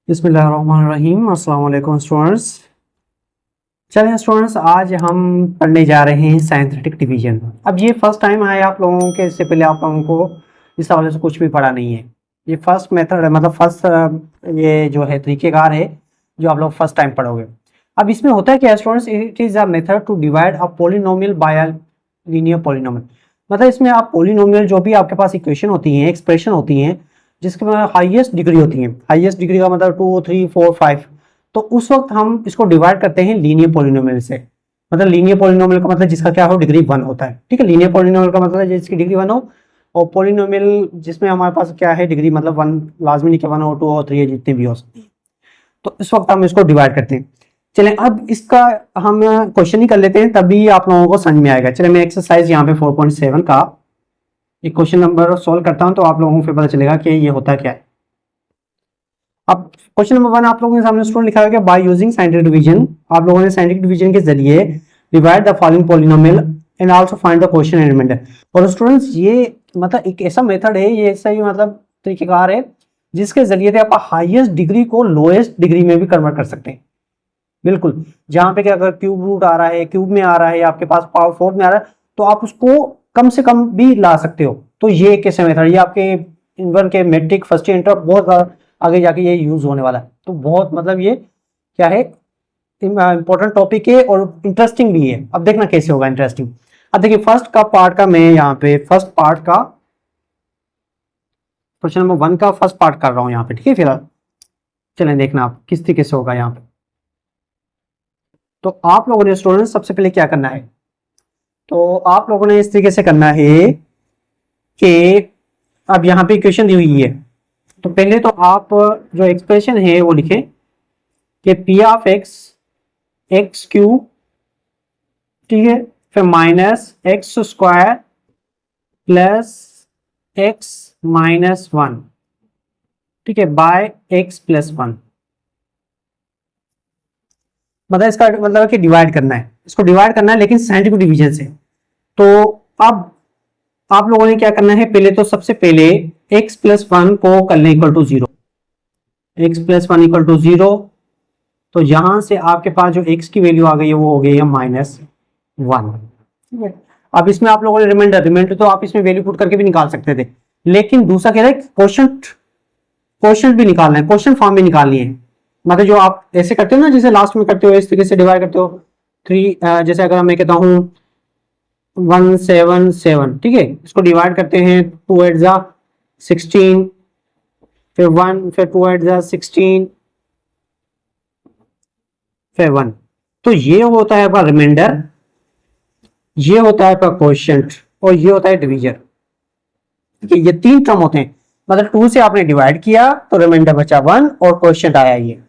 बिस्मिल्लाहिर्रहमानिर्रहीम। अस्सलाम वालेकुम स्टूडेंट्स। चलिए स्टूडेंट्स, आज हम पढ़ने जा रहे हैं साइंटिफिक डिवीजन। अब ये फर्स्ट टाइम है आप लोगों के, इससे पहले आप लोगों को इस हवाले से कुछ भी पढ़ा नहीं है। ये फर्स्ट मेथड है, मतलब फर्स्ट ये जो है तरीकेकार है जो आप लोग फर्स्ट टाइम पढ़ोगे। अब इसमें होता है क्या students, it is a method to divide a polynomial by a linear polynomial. मतलब इसमें आप पॉलिनोमियल जो भी आपके पास इक्वेशन होती हैं, एक्सप्रेशन होती हैं जिसके हाईएस्ट डिग्री होती है, हाईएस्ट डिग्री का मतलब 2 3 4 5, तो उस वक्त हम इसको डिवाइड करते हैं लीनियर पॉलिनोमियल से। मतलब लीनियर पॉलिनोमियल का मतलब जिसका क्या हो, डिग्री 1 होता है। ठीक है, लीनियर पॉलिनोमियल का मतलब जिसकी डिग्री 1 हो, और पॉलिनोमियल जिसमें हमारे पास क्या है, डिग्री मतलब 1 लाजमी नहीं कि 1 हो, 2 हो, 3 जितने भी हो सकती है। तो इस वक्त हम इसको डिवाइड करते हैं। चलें अब इसका हम क्वेश्चन ही कर लेते हैं, तभी आप लोगों को समझ में आएगा। चलें मैं एक्सरसाइज यहाँ पे 4.7 का एक क्वेश्चन नंबर सॉल्व करता हूं, तो आप लोगों को फिर पता चलेगा कि ये होता क्या है। अब क्वेश्चन नंबर 1 आप लोगों के सामने स्टूडेंट लिखा है, बाय यूजिंग साइंटिफिक डिवीजन, आप लोगों ने साइंटिफिक डिवीजन के जरिए divide the following polynomial and also find the question and remainder. और स्टूडेंट्स ये मतलब एक ऐसा मेथड है, ये ऐसा ही मतलब तरीकेकार है जिसके जरिए से आप हाईएस्ट डिग्री को लोएस्ट डिग्री में भी कन्वर्ट कर सकते हैं। बिल्कुल, जहां पे क्या अगर क्यूब रूट आ रहा है, क्यूब में आ रहा है, आपके पास पावर 4 में आ रहा है, तो आप उसको कम से कम भी ला सकते हो। तो ये एक ऐसा मेथड, ये आपके इनवन के मैट्रिक फर्स्ट ईयर इंटर बहुत आगे जाके ये यूज होने वाला है। तो बहुत मतलब ये क्या है, इंपॉर्टेंट टॉपिक है और इंटरेस्टिंग भी है। अब देखना कैसे होगा इंटरेस्टिंग। अब देखिए फर्स्ट का पार्ट का, मैं यहाँ पे फर्स्ट पार्ट का क्वेश्चन नंबर 1 का फर्स्ट पार्ट कर रहा हूँ यहाँ पे। ठीक है, फिलहाल चलें देखना आप किस तरीके से होगा यहाँ पे। तो आप लोगों ने स्टूडेंट सबसे पहले क्या करना है, तो आप लोगों ने इस तरीके से करना है कि अब यहाँ पे इक्वेशन दी हुई है, तो पहले तो आप जो एक्सप्रेशन है वो लिखें कि P of X x cube, ठीक है, फिर minus x square plus x minus 1, ठीक है, बाय एक्स प्लस 1। मतलब इसका मतलब है कि डिवाइड करना है, इसको डिवाइड करना है लेकिन साइंटिफिक डिवीजन से। तो अब आप लोगों ने क्या करना है, पहले तो सबसे पहले x प्लस 1 को कर लें equal to 0, X plus 1 equal to 0। तो यहां से आपके पास जो x की वैल्यू आ गई है वो हो गई है -1। ठीक है, अब इसमें आप लोगों ने रिमाइंडर तो आप इसमें वैल्यू पुट करके भी निकाल सकते थे, लेकिन दूसरा कह रहा है क्वेश्चन भी निकालना है, क्वेश्चन फॉर्म में निकालनी है। मतलब जो आप ऐसे करते हो ना, जैसे लास्ट में करते हो, इस तरीके से डिवाइड करते हो 3, जैसे अगर मैं कहता हूं 177, ठीक है, इसको डिवाइड करते हैं 2 8 जा 16, फिर 1, फिर 2 8 जा 16, फिर 1। तो ये होता है आपका रिमाइंडर, ये होता है आपका क्वोशिएंट, और ये होता है डिवीजन। ठीक है, ये 3 टर्म होते हैं। मतलब 2 से आपने डिवाइड किया तो रिमाइंडर बचा 1 और क्वोशिएंट आया ये।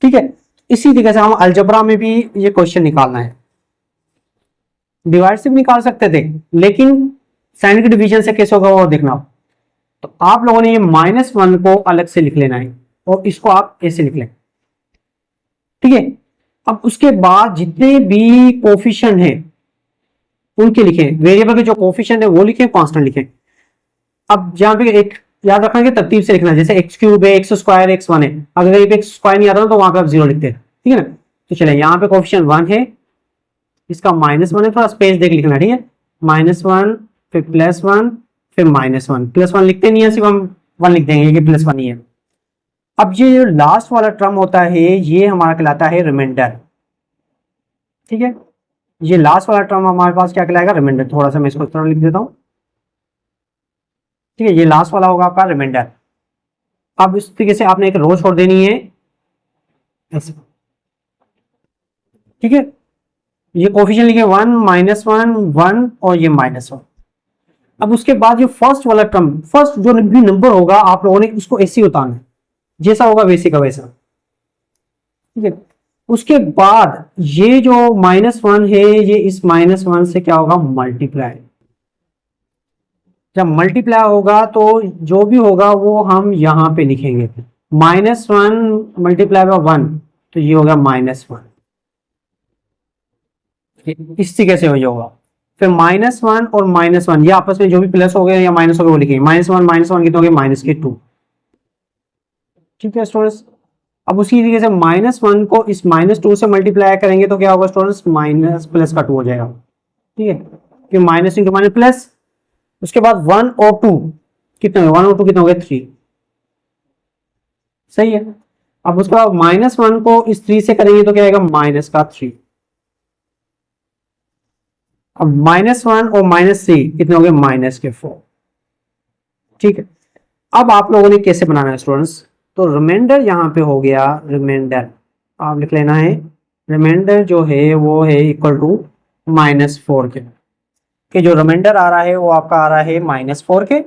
ठीक है, इसी तरीके से हम अलजेब्रा में भी ये क्वेश्चन निकालना है, डिवाइड से भी निकाल सकते थे, लेकिन साइंटिफिक डिवीजन से कैसे होगा वो देखना। तो आप लोगों ने ये -1 को अलग से लिख लेना है और इसको आप ऐसे लिख लें। ठीक है, अब उसके बाद जितने भी कोफिशिएंट हैं उनके लिखें, वेरिएबल के जो कोफिशिएंट है वो लिखें, कांस्टेंट लिखें। अब जहां पे एक याद रखना कि तरतीब से लिखना, जैसे एक्स क्यूब है, एक्स स्क्वायर, एक्स 1 है, अगर एक्स स्क्वायर नहीं आता तो वहां पे आप 0 लिखते हैं। ठीक है ना, तो चले यहाँ पे कोफिशिएंट 1 है, इसका -1 है, थोड़ा स्पेस देख लिखना। ठीक है, -1 फिर +1 फिर -1, +1 लिखते नहीं है, सिर्फ हम 1 लिख देंगे कि +1 ही है। अब ये जो लास्ट वाला टर्म होता है ये हमारा कहलाता है रिमाइंडर। ठीक है, ये लास्ट वाला टर्म हमारे पास क्या कहलाएगा, रिमाइंडर। थोड़ा सा मैं इसको इस तरह लिख देता हूं। ठीक है, ये लास्ट वाला होगा आपका रिमाइंडर। अब इस तरीके से आपने एक रो छोड़ देनी है ऐसे। ठीक है, ये कोफिशिएंट लिखे 1 -1 1 और ये -1। अब उसके बाद ये फर्स्ट वाला टर्म, फर्स्ट जो भी नंबर होगा आप लोगों ने उसको ऐसे ही उतारना है, जैसा होगा वैसे का वैसा। ठीक है, उसके बाद ये जो -1 है ये इस -1 से क्या होगा, मल्टीप्लाई। जब मल्टीप्लाई होगा तो जो भी होगा वो हम यहां पे लिखेंगे, -1 मल्टीप्लाई बाय 1, तो ये होगा -1। इस तरीके से होगा। फिर -1 और -1 ये आपस में जो भी प्लस हो गए या माइनस हो गए वो लिखेंगे, -1 -1 कितने हो गए, -2। ठीक है स्टूडेंट्स। अब उसी तरीके से -1 को इस -2 से मल्टीप्लाई करेंगे तो क्या होगा स्टूडेंट्स, माइनस प्लस का 2 हो जाएगा। ठीक है, कि माइनस इंटू माइनस प्लस। उसके बाद 1 और 2 कितने हो गए, 1 और 2 कितने हो गए, 3। सही है। अब उसके बाद -1 को इस 3 से करेंगे तो क्या आएगा, माइनस का 3। अब -1 और -3 कितने हो गए, माइनस के 4। ठीक है, अब आप लोगों ने कैसे बनाना है स्टूडेंट्स, तो रिमाइंडर यहां पे हो गया, रिमाइंडर आप लिख लेना है, रिमाइंडर जो है वो है इक्वल टू -4 के, कि जो रिमाइंडर आ रहा है वो आपका आ रहा है -4 के।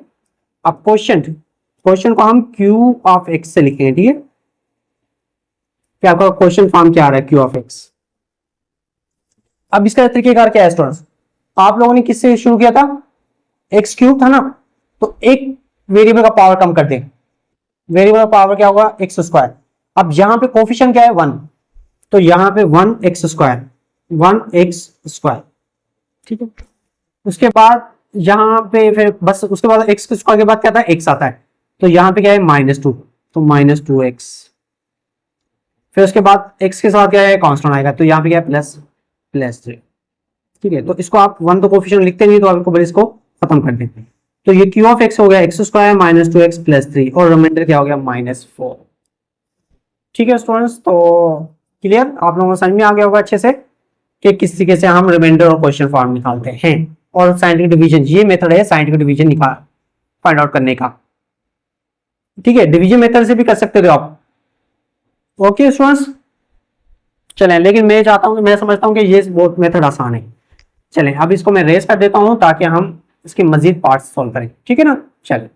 अब क्वेश्चन को हम Q ऑफ X से लिखेंगे। ठीक है, कि आपका क्वेश्चन फॉर्म क्या आ रहा है, Q ऑफ X। अब इसका तरीकेकार क्या है स्टूडेंट्स, आप लोगों ने किससे शुरू किया था, x³ था ना, तो एक वेरिएबल का पावर कम कर दें, वेरिएबल का पावर क्या होगा, x²। अब यहां पे कोफिशिएंट क्या है, 1, तो यहां पे 1x², 1x²। ठीक है, उसके बाद यहां पे फिर बस उसके बाद x² के बाद क्या आता है, x आता है, तो यहां पे क्या है, -2, तो -2x। फिर उसके बाद x के साथ क्या है, कांस्टेंट आएगा, तो यहां पे क्या है, +3। ठीक है, तो इसको आप 1 तो कोफिशिएंट लिखते नहीं, तो आपको बस इसको खत्म कर देंगे। तो ये Q ऑफ X हो गया x² -2x +3, और रिमाइंडर क्या हो गया, -4। ठीक है स्टूडेंट्स, तो क्लियर, आप लोगों को समझ में आ गया होगा अच्छे से कि किस तरीके से हम रिमाइंडर और क्वेश्चन फॉर्म निकालते हैं। और साइंटिफिक डिवीजन, ये मेथड है साइंटिफिक डिवीजन निकाल फाइंड आउट करने का। ठीक है, डिवीजन मेथड से भी कर सकते हो आप। ओके स्टूडेंट्स, चलें, लेकिन मैं चाहता हूं, मैं समझता हूं कि ये बहुत मेथड आसान है। चलें, अब इसको मैं रेस कर देता हूं ताकि हम इसके मजीद पार्ट्स सॉल्व करें। ठीक है ना, चलें।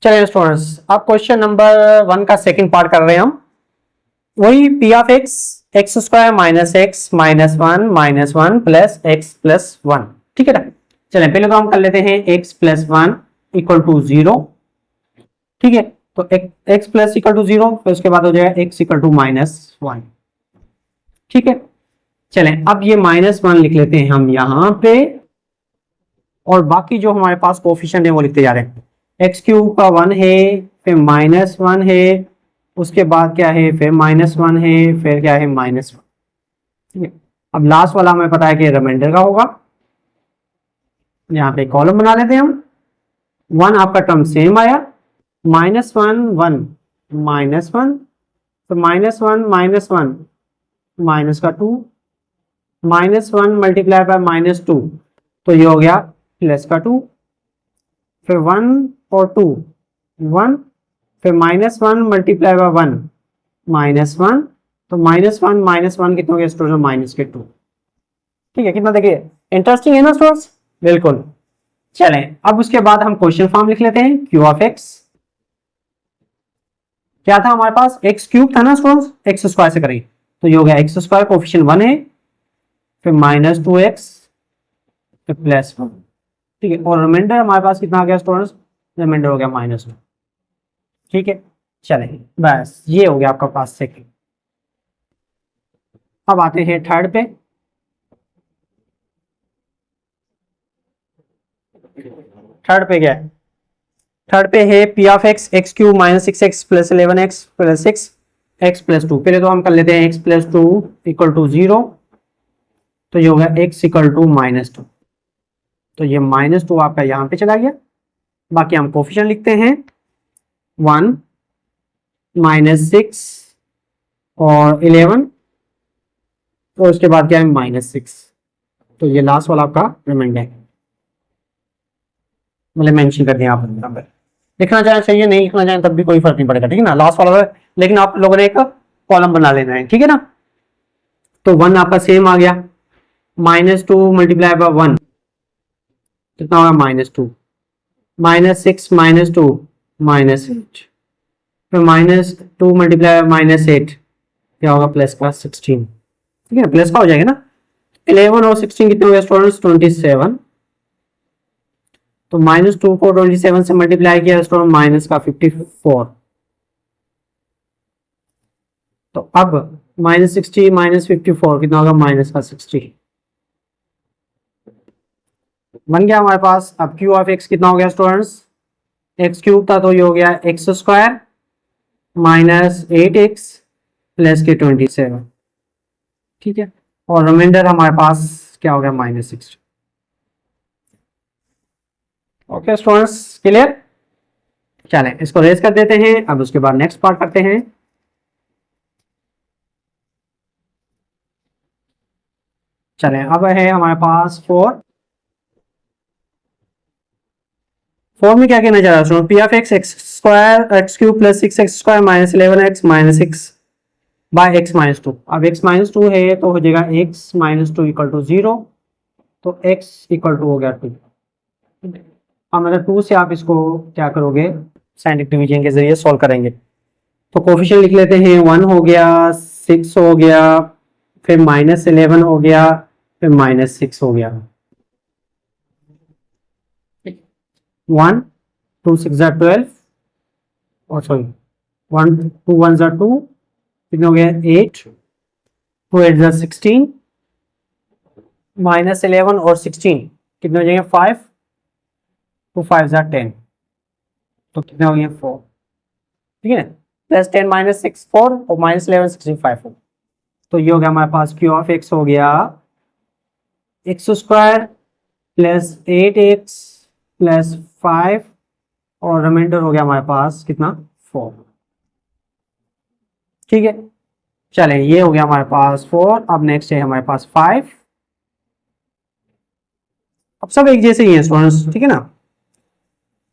चलिए स्टूडेंट्स, अब क्वेश्चन नंबर 1 का सेकंड पार्ट कर रहे हैं हम। वही P of X x² -x -1 -1 plus x plus 1। ठीक है ना, चलें पहले तो हम कर लेते हैं x प्लस 1 इक्वल टू 0। ठीक है, तो x प्लस इक्वल टू 0, फिर उसके बाद हो जाएगा x इक्वल टू -1। ठीक है, चलें अब ये -1 लिख लेते हैं हम यहां पे, और बाकी जो हमारे पास कोफिशिएंट है वो लिखते जा रहे हैं। x³ का 1 है, फिर -1 है, उसके बाद क्या है, फिर -1 है, फिर क्या है, -1। ठीक है, अब लास्ट वाला हमें पता है कि रिमाइंडर का होगा। यहाँ पे कॉलम बना लेते हैं हम। 1 आपका टर्म सेम आया, -1 1 -1, तो -1 -1 माइनस का 2, -1 मल्टीप्लाई बाय -2, तो ये हो गया प्लस का 2, फिर 1 और 2 1, फिर -1 मल्टीप्लाई बाय 1 -1, तो -1 -1 कितना हो गया स्टूडेंट, -2। ठीक है, कितना देखिए इंटरेस्टिंग है ना स्टूडेंट्स, बिल्कुल। चलें, अब उसके बाद हम क्वेश्चन फॉर्म लिख लेते हैं। Q ऑफ X क्या था हमारे पास, x³ था ना स्टूडेंट्स, x² से करेंगे तो ये हो गया x², कोफिशिएंट 1 है, फिर -2x, फिर +1। ठीक है, और रिमाइंडर हमारे पास कितना आ गया स्टूडेंट्स, रिमाइंडर हो गया -2। ठीक है, चलें बस ये हो गया आपका पास सेकंड। अब आते हैं थर्ड पे। थर्ड पे क्या है, थर्ड पे है P of X x³ -6x + 11x + 6 x + 2। पहले तो हम कर लेते हैं x + 2 इक्वल टू 0, तो ये हो गया x इक्वल टू -2, तो ये -2 आपका यहां पे चला गया। बाकी हम कोफिशिएंट लिखते हैं 1 -6 और 11, तो उसके बाद क्या है, -6, तो ये लास्ट वाला आपका रिमाइंडर है, मतलब मेंशन कर दिया आप नंबर। लिखना चाहे चाहिए, नहीं लिखना चाहे तब भी कोई फर्क नहीं पड़ेगा। ठीक है ना, लास्ट वाला है, लेकिन आप लोगों ने एक कॉलम बना लेना है। ठीक है ना, तो 1 आपका सेम आ गया, -2 मल्टीप्लाई बाय 1 कितना होगा, -2, -6 -2 -8, फिर -2 मल्टीप्लाई बाय -8 क्या होगा, प्लस का 16। ठीक है, प्लस का हो जाएगा ना। 11 और 16 कितने हो गए स्टूडेंट्स? 27। तो -2 को 27 से मल्टीप्लाई किया स्टूडेंट, माइनस का 54। तो अब -60 -54 कितना होगा? माइनस का 60 बन गया हमारे पास। अब क्यू ऑफ एक्स कितना हो गया स्टूडेंट्स? एक्स क्यूब था तो ये हो गया एक्स स्क्वायर -8x प्लस के 27। ठीक है, और रिमाइंडर हमारे पास क्या हो गया? -60। Okay students, clear? चलें इसको रेज कर देते हैं। अब उसके बाद नेक्स्ट पार्ट करते हैं। चलें, अब है हमारे पास 4। 4 में क्या कहना चाह रहा हूँ? P of X X square X cube plus 6x square -11x -6 by x -2। अब x -2 है तो हो जाएगा x -2 इक्वल टू 0। तो x इक्वल टू हो गया 2। अब मतलब 2 से आप इसको क्या करोगे? साइंटिफिक डिवीजन के जरिए सॉल्व करेंगे। तो कोफिशिएंट लिख लेते हैं। 1 हो गया, 6 हो गया, फिर -11 हो गया, फिर -6 हो गया। 1 2 6 12, और सॉरी 1 2 1 2, कितने हो गया? 8 2 8 16, -11 और 16 कितने हो जाएंगे? 5 2 5 10, तो कितने हो गए? 4। ठीक है, प्लस 10 -6 4 और -11 16 5। तो ये हो गया हमारे पास क्यू ऑफ एक्स हो गया x square plus 8x plus 5, और रिमाइंडर हो गया हमारे पास कितना? 4। ठीक है, चलें ये हो गया हमारे पास 4। अब नेक्स्ट है हमारे पास 5। अब सब एक जैसे ही है स्टूडेंट्स, ठीक है ना।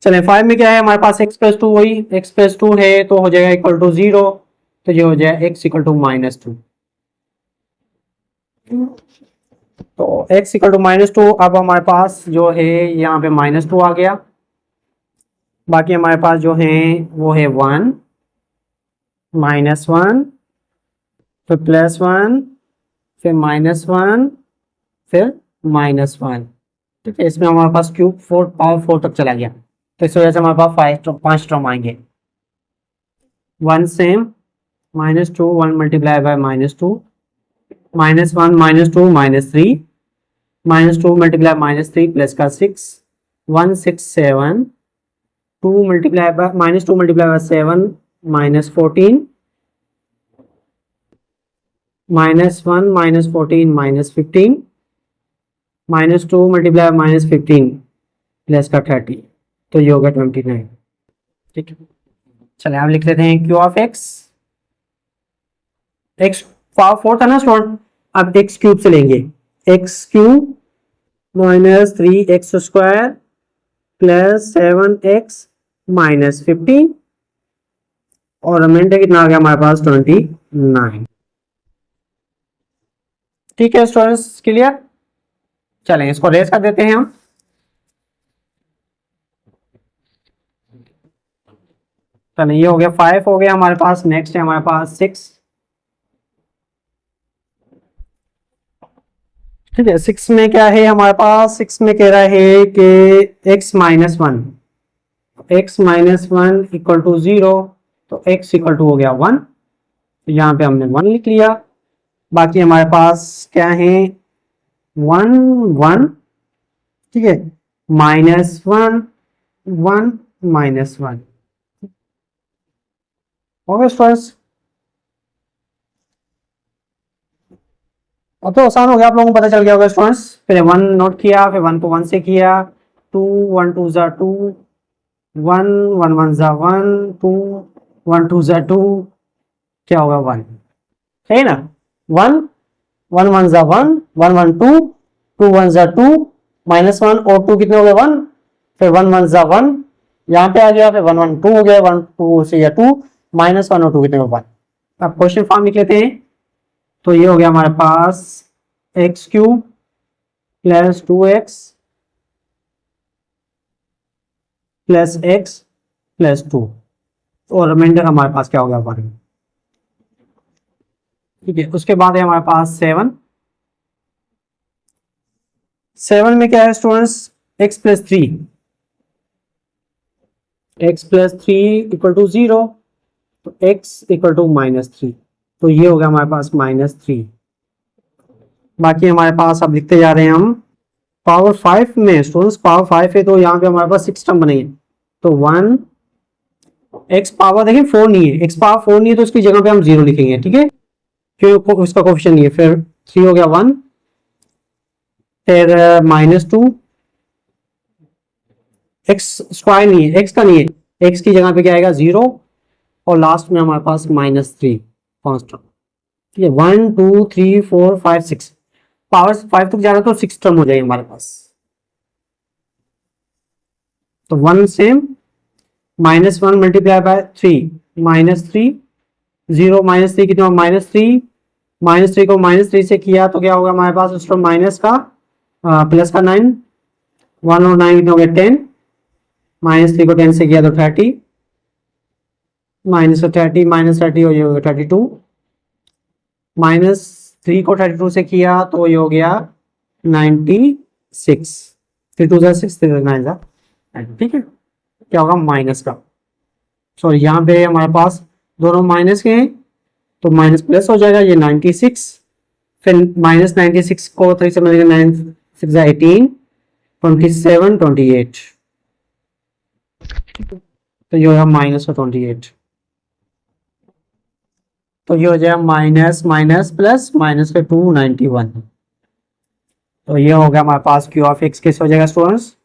चलें 5 में क्या है हमारे पास? x + 2, वही x + 2 है तो हो जाएगा इक्वल टू 0। तो ये हो जाएगा x इक्वल टू -2। तो x इक्वल टू -2। अब हमारे पास जो है यहाँ पे -2 आ गया। बाकी हमारे पास जो है वो है 1 -1 फिर +1 फिर -1 फिर -1। ठीक है, इसमें हमारे पास क्यूब 4 पावर 4 तक चला गया। तो इस वजह से हमारे पास 5 टर्म आएंगे। 1 same -2 1 multiply by -2 -1 -2 -3 -2 multiply -3 plus का 6 1 6 7 2 multiply by -2 multiply by 7 -14 -1 -14 -15 -2 multiply -15 plus का 30। तो ये होगा 29। ठीक है, चलिए हम लिख लेते हैं Q of X x power 4 था ना स्टूडेंट। अब एक्स क्यूब से लेंगे। X cube -3x square plus 7x -15, और रिमाइंडर कितना आ गया हमारे पास? 29। ठीक है स्टूडेंट्स, क्लियर? चलें इसको रेस कर देते हैं हम। चलें ये हो गया 5 हो गया हमारे पास। नेक्स्ट है हमारे पास 6। ठीक है, 6 में क्या है हमारे पास? 6 में कह रहा है कि x -1 इक्वल टू 0। तो x इक्वल टू हो गया 1। तो यहाँ पे हमने 1 लिख लिया। बाकी हमारे पास क्या है? 1 1, ठीक है, -1 1 -1। ओके स्टूडेंट्स, अब तो आसान हो गया, आप लोगों को पता चल गया होगा स्टूडेंट्स। फिर 1 नोट किया, फिर 1 को 1 से किया, 2 1 2 2, 1 1 1 1 2 1 2 2, क्या होगा? 1। सही ना? 1 1 1 1 1 1 2 2 1 2 -1 और 2 कितने हो गए? 1। फिर 1 1 1 यहाँ पे आ गया, फिर 1 1 2 हो गया, 1 2 से या 2 -1 और 2 कितने हो? 1। अब क्वेश्चन फॉर्म लिख लेते हैं। तो ये हो गया हमारे पास X cube plus 2x plus x plus 2, और रिमाइंडर हमारे पास क्या हो गया? 1। ठीक है। उसके बाद है हमारे पास 7। 7 में क्या है students, x plus 3, x plus 3 equal to 0, तो x इक्वल टू -3, तो ये हो गया हमारे पास -3। बाकी हमारे पास अब लिखते जा रहे हैं हम पावर 5 में। स्टूडेंट्स पावर 5 है तो यहाँ पे हमारे पास 6 टर्म बनेंगे, तो 1 x पावर, देखिए 4 नहीं है, x पावर 4 नहीं है तो उसकी जगह पे हम 0 लिखेंगे, ठीक है, क्योंकि उसका कोफिशिएंट नहीं है। फिर 3 हो गया 1, फिर -2, x स्क्वायर नहीं है, x का नहीं है, x की जगह पे क्या आएगा 0, और लास्ट में हमारे पास -3 कांस्टेंट, ठीक है। 1 2 3 4 5 6, पावर 5 तक जा रहा तो 6 टर्म हो जाएगी हमारे पास, तो 1 सेम, -1 मल्टीप्लाई बाय 3, -3, 0 -3 कितना, -3, -3 को -3 से किया तो क्या होगा हमारे पास उस टाइम माइनस का प्लस का 9, 1 और 9 कितना हो गया 10, -3 को 10 से किया तो 30, -30 -30 हो गया 32, -3 को 32 से किया तो ये हो गया 96, 3 2 6 3 9 जा, ठीक है। क्या होगा माइनस का, सॉरी यहाँ पे हमारे पास दोनों माइनस के हैं तो माइनस प्लस हो जाएगा, ये 96, फिर -96 को 3 से मिलेगा 9 6 18, 27 28, तो ये हो गया -28, तो ये हो जाएगा माइनस माइनस प्लस माइनस के 291, तो ये हो गया हमारे पास क्यू ऑफ एक्स किस हो जाएगा स्टूडेंट्स,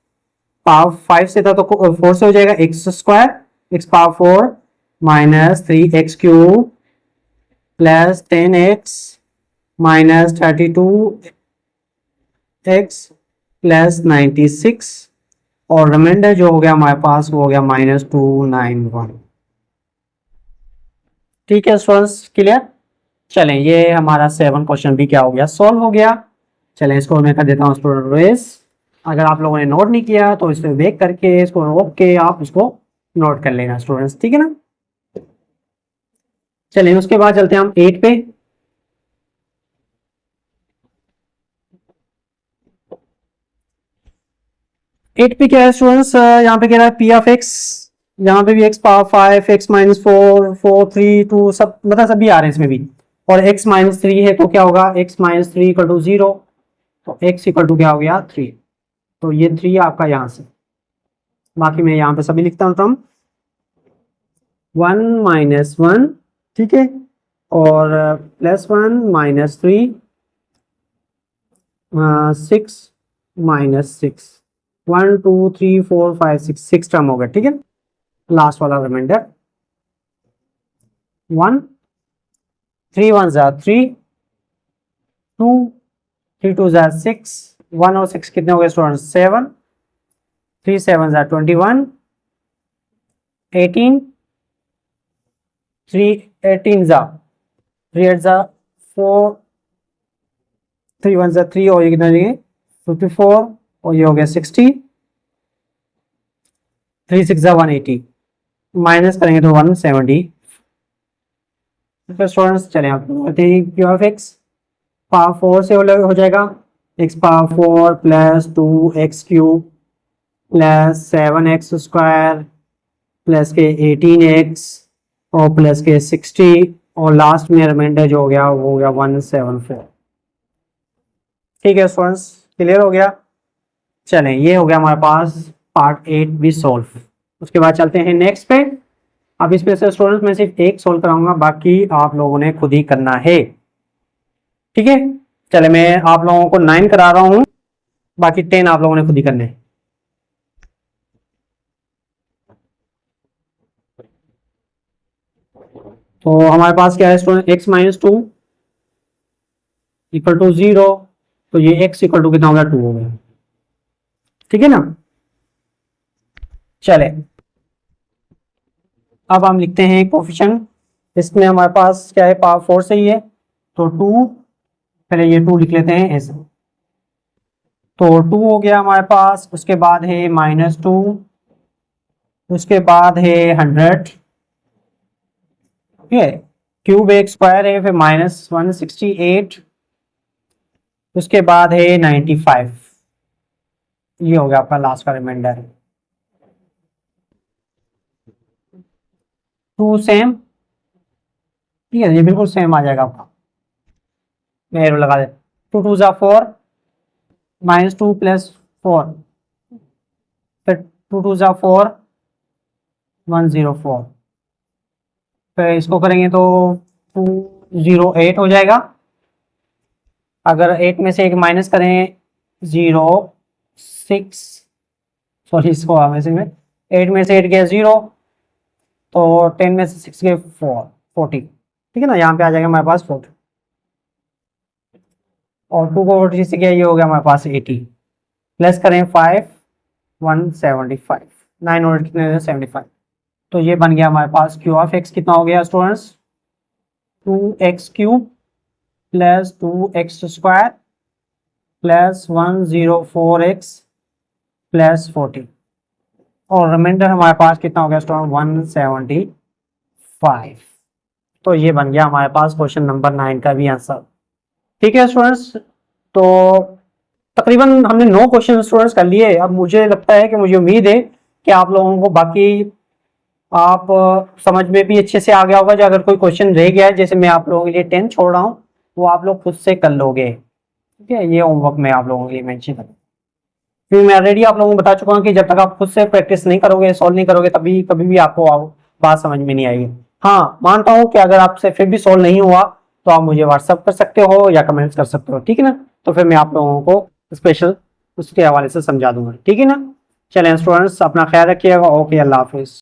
पावर 5 से था तो 4 से हो जाएगा x square, x power 4 -3x cube plus 10x -32x plus 96, और रिमाइंडर जो हो गया हमारे पास वो हो गया -291। ठीक है स्टूडेंट्स, क्लियर। चलें ये हमारा 7 क्वेश्चन भी क्या हो गया, सॉल्व हो गया। चलें इसको मैं कर देता हूँ स्टूडेंट रेस। अगर आप लोगों ने नोट नहीं किया तो इस पर वेक करके इसको रोक के आप उसको नोट कर लेना स्टूडेंट्स, ठीक है ना। चलिए उसके बाद चलते हैं हम 8 पे। 8 पे क्या है स्टूडेंट्स, यहाँ पे कह रहा है पी ऑफ एक्स, यहाँ पे भी एक्स पावर 5, एक्स -4 4 3 2 सब मतलब सभी आ रहे हैं इसमें भी, और x -3 है तो क्या होगा x -3 इक्वल टू 0, तो x इक्वल टू क्या हो गया 3, तो ये 3 आपका यहाँ से, बाकी मैं यहाँ पे सभी लिखता हूँ टर्म 1 -1, ठीक है, और +1 -3 6 -6 1 2 3 4 5 6 टर्म हो गया, ठीक है। लास्ट वाला रिमाइंडर 1 3 1 जा 3 2 3 2 जा 6 1 और 6 कितने हो गए स्टूडेंट 7 3 7 जा 21 18 3 18 जा 3 8 जा 4 3 1 जा 3 और ये कितना देंगे 54 और ये हो गया 60 3 6 जा 180 माइनस करेंगे तो 170। स्टूडेंट्स चले आप करते हैं क्यू ऑफ एक्स पावर 4 से हो जाएगा x power 4 plus 2x cube plus 7x square plus के 18x और प्लस के 60 और लास्ट में रिमाइंडर जो हो गया वो हो गया 174। ठीक है स्टूडेंट्स, क्लियर हो गया। चलें ये हो गया हमारे पास पार्ट 8 भी सॉल्व। उसके बाद चलते हैं नेक्स्ट पे। अब इसमें से स्टूडेंट्स मैं सिर्फ एक सॉल्व कराऊंगा, बाकी आप लोगों ने खुद ही करना है, ठीक है। चले मैं आप लोगों को 9 करा रहा हूं, बाकी 10 आप लोगों ने खुद ही करने हैं। तो हमारे पास क्या है स्टूडेंट x -2 इक्वल टू 0, तो ये x इक्वल टू कितना हो गया 2 हो गया, ठीक है ना। चले अब हम लिखते हैं कोफिशिएंट। इसमें हमारे पास क्या है पावर 4 से ही है तो 2, पहले ये 2 लिख लेते हैं ऐसे, तो 2 हो गया हमारे पास। उसके बाद है -2, उसके बाद है 100, ठीक है, क्यूब एक स्क्वायर है, फिर -168, उसके बाद है 95। ये हो गया आपका लास्ट का रिमाइंडर। टू सेम, ठीक है, ये बिल्कुल सेम आ जाएगा आपका। मैं एरो लगा दे। 2 2 ज़ा 4, -2 + 4, फिर 2 2 ज़ा 4, 104, फिर इसको करेंगे तो 208 हो जाएगा। अगर 8 में से एक माइनस करें 0 6, सॉरी इसको में 8 में से 8 गया 0, तो 10 में से 6 गए 40, ठीक है ना। यहाँ पे आ जाएगा हमारे पास 40, और 2 को 40 से गया, ये हो गया हमारे पास 80, प्लस करें 5, 175, 9 और कितने 75, तो ये बन गया हमारे पास क्यू ऑफ एक्स कितना हो गया स्टूडेंट्स, 2x³ + 2x² + 104x + 40, और रिमाइंडर हमारे पास कितना हो गया स्टूडेंट 175। तो ये बन गया हमारे पास क्वेश्चन नंबर 9 का भी आंसर। ठीक है स्टूडेंट्स, तो तकरीबन हमने 9 क्वेश्चन स्टूडेंट्स कर लिए। अब मुझे लगता है कि मुझे उम्मीद है कि आप लोगों को बाकी आप समझ में भी अच्छे से आ गया होगा। जो अगर कोई क्वेश्चन रह गया है, जैसे मैं आप लोगों के लिए 10 छोड़ रहा हूँ, वो आप लोग खुद से कर लोगे, ठीक है। ये होमवर्क मैं आप लोगों के लिए मेंशन करूँ, फिर मैं ऑलरेडी आप लोगों को बता चुका हूँ कि जब तक आप खुद से प्रैक्टिस नहीं करोगे, सॉल्व नहीं करोगे, तभी कभी भी आपको बात समझ में नहीं आएगी। हाँ, मानता हूँ कि अगर आपसे फिर भी सॉल्व नहीं हुआ तो आप मुझे व्हाट्सअप कर सकते हो या कमेंट्स कर सकते हो, ठीक है ना। तो फिर मैं आप लोगों को स्पेशल उसके हवाले से समझा दूंगा, ठीक है ना। चलें स्टूडेंट्स, अपना ख्याल रखिएगा। ओके, अल्लाह हाफिज।